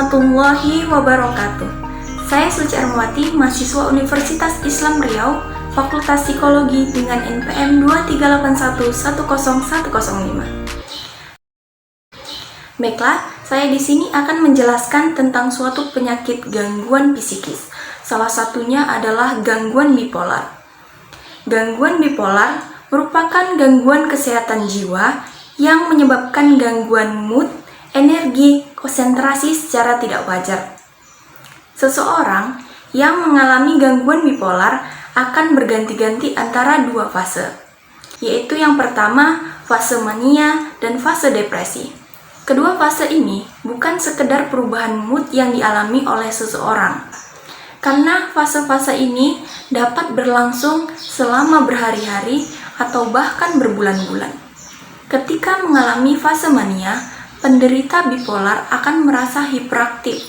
warahmatullahi wabarakatuh. Saya Suci Armawati, mahasiswa Universitas Islam Riau, Fakultas Psikologi dengan NPM 238110105. Baiklah, saya di sini akan menjelaskan tentang suatu penyakit gangguan psikis. Salah satunya adalah gangguan bipolar. Gangguan bipolar merupakan gangguan kesehatan jiwa yang menyebabkan gangguan mood, energi, konsentrasi secara tidak wajar. Seseorang yang mengalami gangguan bipolar akan berganti-ganti antara dua fase, yaitu yang pertama fase mania dan fase depresi. Kedua fase ini bukan sekedar perubahan mood yang dialami oleh seseorang, karena fase-fase ini dapat berlangsung selama berhari-hari atau bahkan berbulan-bulan. Ketika mengalami fase mania, penderita bipolar akan merasa hiperaktif,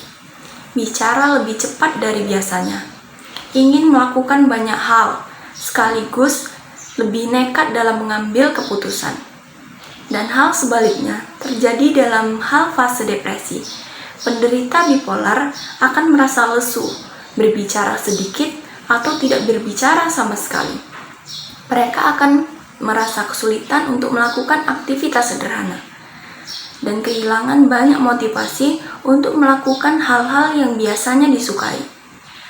bicara lebih cepat dari biasanya, ingin melakukan banyak hal, sekaligus lebih nekat dalam mengambil keputusan. Dan hal sebaliknya terjadi dalam hal fase depresi. Penderita bipolar akan merasa lesu, berbicara sedikit atau tidak berbicara sama sekali. Mereka akan merasa kesulitan untuk melakukan aktivitas sederhana dan kehilangan banyak motivasi untuk melakukan hal-hal yang biasanya disukai.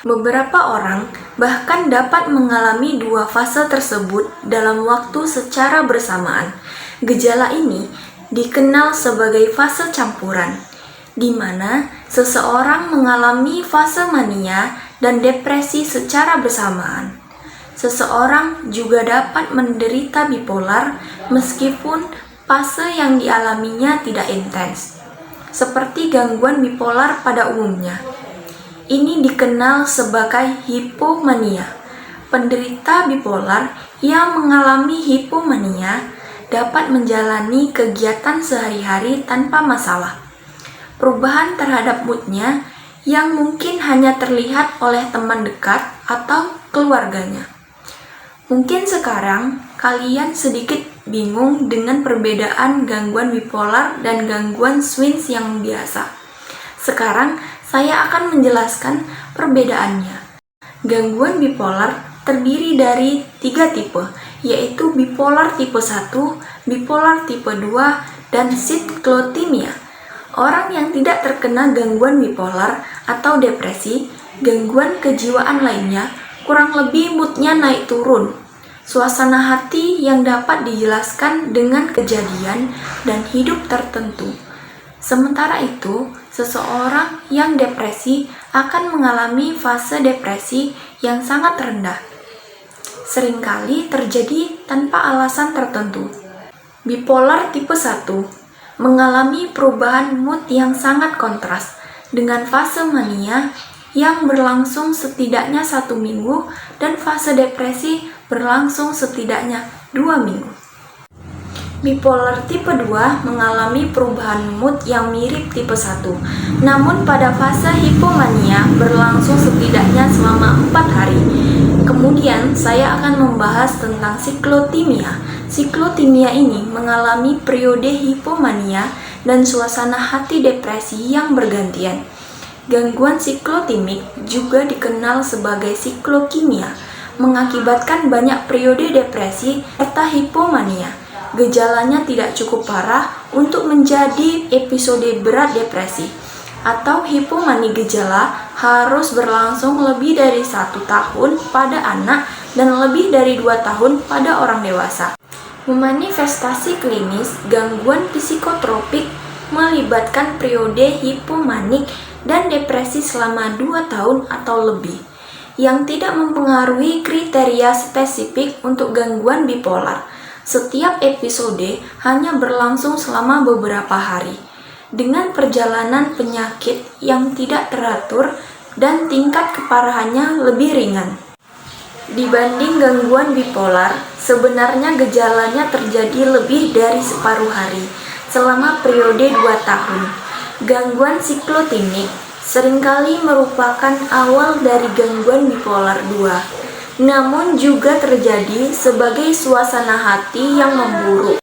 Beberapa orang bahkan dapat mengalami dua fase tersebut dalam waktu secara bersamaan. Gejala ini dikenal sebagai fase campuran, di mana seseorang mengalami fase mania dan depresi secara bersamaan. Seseorang juga dapat menderita bipolar meskipun fase yang dialaminya tidak intens, seperti gangguan bipolar pada umumnya. Ini dikenal sebagai hipomania. Penderita bipolar yang mengalami hipomania dapat menjalani kegiatan sehari-hari tanpa masalah. Perubahan terhadap moodnya yang mungkin hanya terlihat oleh teman dekat atau keluarganya. Mungkin sekarang kalian sedikit bingung dengan perbedaan gangguan bipolar dan gangguan swings yang biasa. Sekarang saya akan menjelaskan perbedaannya. Gangguan bipolar terdiri dari 3 tipe, yaitu bipolar tipe 1, bipolar tipe 2, dan siklotimia. Orang yang tidak terkena gangguan bipolar atau depresi, gangguan kejiwaan lainnya, kurang lebih moodnya naik turun. Suasana hati yang dapat dijelaskan dengan kejadian dan hidup tertentu. Sementara itu, seseorang yang depresi akan mengalami fase depresi yang sangat rendah. Seringkali terjadi tanpa alasan tertentu. Bipolar tipe 1 mengalami perubahan mood yang sangat kontras dengan fase mania yang berlangsung setidaknya 1 minggu dan fase depresi berlangsung setidaknya 2 minggu. Bipolar tipe 2 mengalami perubahan mood yang mirip tipe 1, namun pada fase hipomania berlangsung setidaknya selama 4 hari. Kemudian saya akan membahas tentang siklotimia. Siklotimia ini mengalami periode hipomania dan suasana hati depresi yang bergantian. Gangguan siklotimik juga dikenal sebagai siklokimia, mengakibatkan banyak periode depresi serta hipomania. Gejalanya tidak cukup parah untuk menjadi episode berat depresi atau hipomani. Gejala harus berlangsung lebih dari 1 tahun pada anak dan lebih dari 2 tahun pada orang dewasa. Memanifestasi klinis gangguan psikotropik melibatkan periode hipomanik dan depresi selama 2 tahun atau lebih, yang tidak mempengaruhi kriteria spesifik untuk gangguan bipolar. Setiap episode hanya berlangsung selama beberapa hari, dengan perjalanan penyakit yang tidak teratur dan tingkat keparahannya lebih ringan. Dibanding gangguan bipolar, sebenarnya gejalanya terjadi lebih dari separuh hari, selama periode 2 tahun. Gangguan siklotimik seringkali merupakan awal dari gangguan bipolar 2, namun juga terjadi sebagai suasana hati yang memburuk.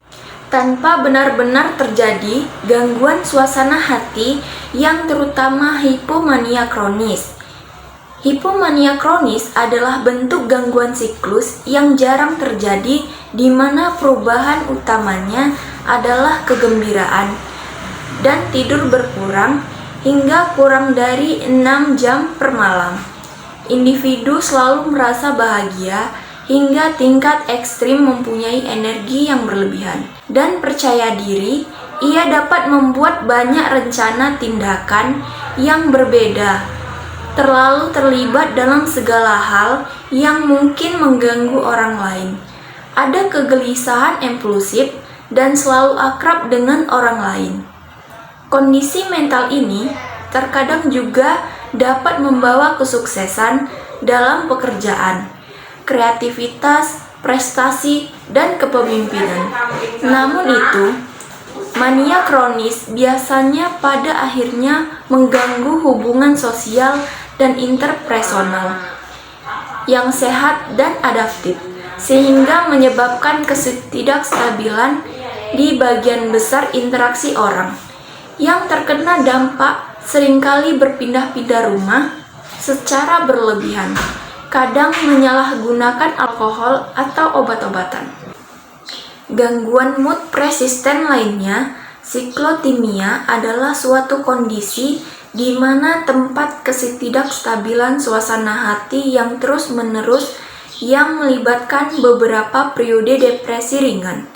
tanpa benar-benar terjadi gangguan suasana hati yang terutama hipomania kronis. Hipomania kronis adalah bentuk gangguan siklus yang jarang terjadi di mana perubahan utamanya adalah kegembiraan dan tidur berkurang hingga kurang dari 6 jam per malam. Individu selalu merasa bahagia hingga tingkat ekstrim mempunyai energi yang berlebihan dan percaya diri. Ia dapat membuat banyak rencana tindakan yang berbeda, terlalu terlibat dalam segala hal yang mungkin mengganggu orang lain. Ada kegelisahan impulsif dan selalu akrab dengan orang lain. Kondisi mental ini terkadang juga dapat membawa kesuksesan dalam pekerjaan, kreativitas, prestasi, dan kepemimpinan. Namun itu, mania kronis biasanya pada akhirnya mengganggu hubungan sosial dan interpersonal yang sehat dan adaptif, sehingga menyebabkan ketidakstabilan di bagian besar interaksi orang. Yang terkena dampak seringkali berpindah-pindah rumah secara berlebihan, kadang menyalahgunakan alkohol atau obat-obatan. Gangguan mood persisten lainnya, siklotimia, adalah suatu kondisi di mana tempat ketidakstabilan suasana hati yang terus-menerus yang melibatkan beberapa periode depresi ringan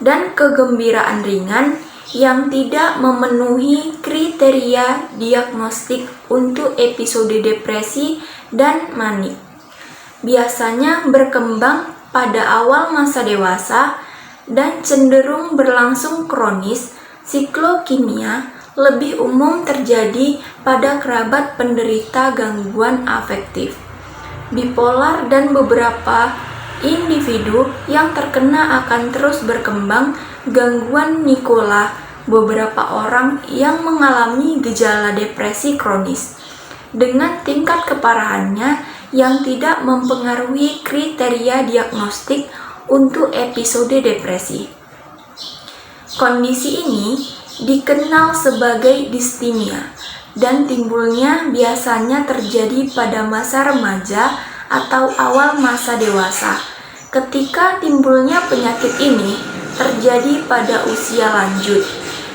dan kegembiraan ringan yang tidak memenuhi kriteria diagnostik untuk episode depresi dan manik. Biasanya berkembang pada awal masa dewasa dan cenderung berlangsung kronis. Siklokimia lebih umum terjadi pada kerabat penderita gangguan afektif, bipolar, dan beberapa individu yang terkena akan terus berkembang gangguan Nicola. Beberapa orang yang mengalami gejala depresi kronis dengan tingkat keparahannya yang tidak mempengaruhi kriteria diagnostik untuk episode depresi. Kondisi ini dikenal sebagai distimia dan timbulnya biasanya terjadi pada masa remaja atau awal masa dewasa. Ketika timbulnya penyakit ini terjadi pada usia lanjut,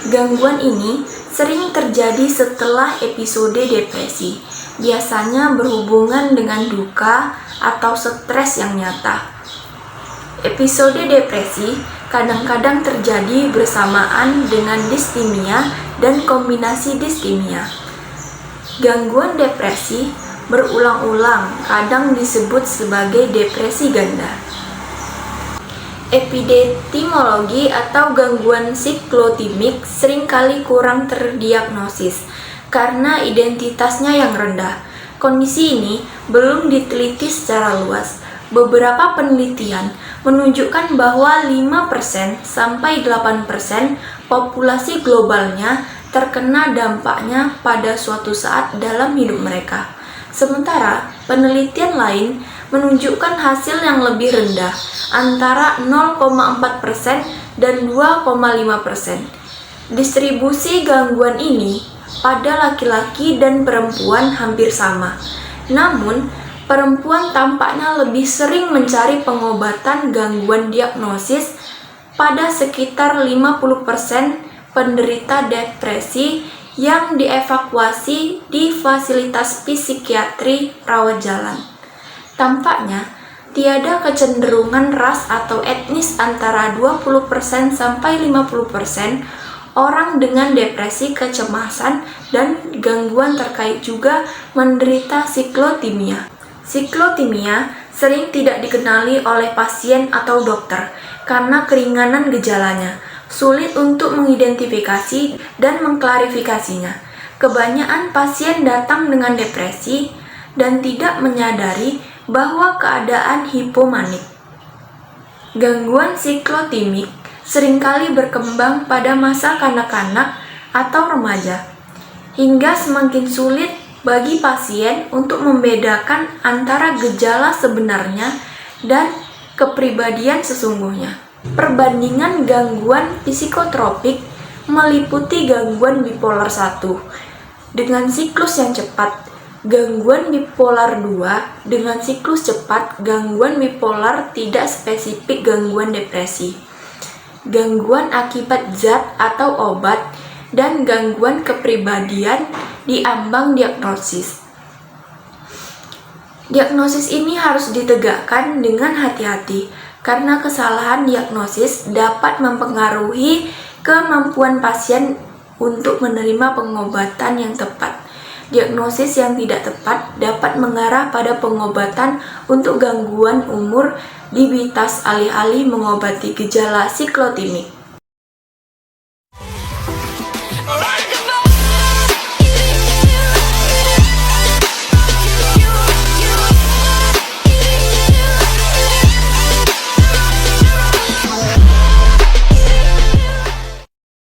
gangguan ini sering terjadi setelah episode depresi, biasanya berhubungan dengan duka atau stres yang nyata. Episode depresi kadang-kadang terjadi bersamaan dengan distimia dan kombinasi distimia. Gangguan depresi berulang-ulang kadang disebut sebagai depresi ganda. Epidemiologi atau gangguan siklotimik seringkali kurang terdiagnosis karena identitasnya yang rendah. Kondisi ini belum diteliti secara luas. Beberapa penelitian menunjukkan bahwa 5% sampai 8% populasi globalnya terkena dampaknya pada suatu saat dalam hidup mereka. Sementara penelitian lain menunjukkan hasil yang lebih rendah, antara 0,4% dan 2,5%. Distribusi gangguan ini pada laki-laki dan perempuan hampir sama. Namun, perempuan tampaknya lebih sering mencari pengobatan gangguan diagnosis. Pada sekitar 50% penderita depresi yang dievakuasi di fasilitas psikiatri rawat jalan. Tampaknya tiada kecenderungan ras atau etnis antara 20% sampai 50% orang dengan depresi, kecemasan, dan gangguan terkait juga menderita siklotimia. Siklotimia sering tidak dikenali oleh pasien atau dokter karena keringanan gejalanya, sulit untuk mengidentifikasi dan mengklarifikasinya. Kebanyakan pasien datang dengan depresi dan tidak menyadari bahwa keadaan hipomanik. Gangguan siklotimik seringkali berkembang pada masa kanak-kanak atau remaja, hingga semakin sulit bagi pasien untuk membedakan antara gejala sebenarnya dan kepribadian sesungguhnya. Perbandingan gangguan psikotropik meliputi gangguan bipolar 1 dengan siklus yang cepat, gangguan bipolar 2 dengan siklus cepat, gangguan bipolar tidak spesifik, gangguan depresi, gangguan akibat zat atau obat, dan gangguan kepribadian di ambang diagnosis. Diagnosis ini harus ditegakkan dengan hati-hati, karena kesalahan diagnosis dapat mempengaruhi kemampuan pasien untuk menerima pengobatan yang tepat. Diagnosis yang tidak tepat dapat mengarah pada pengobatan untuk gangguan umur diabetes alih-alih mengobati gejala siklotimik.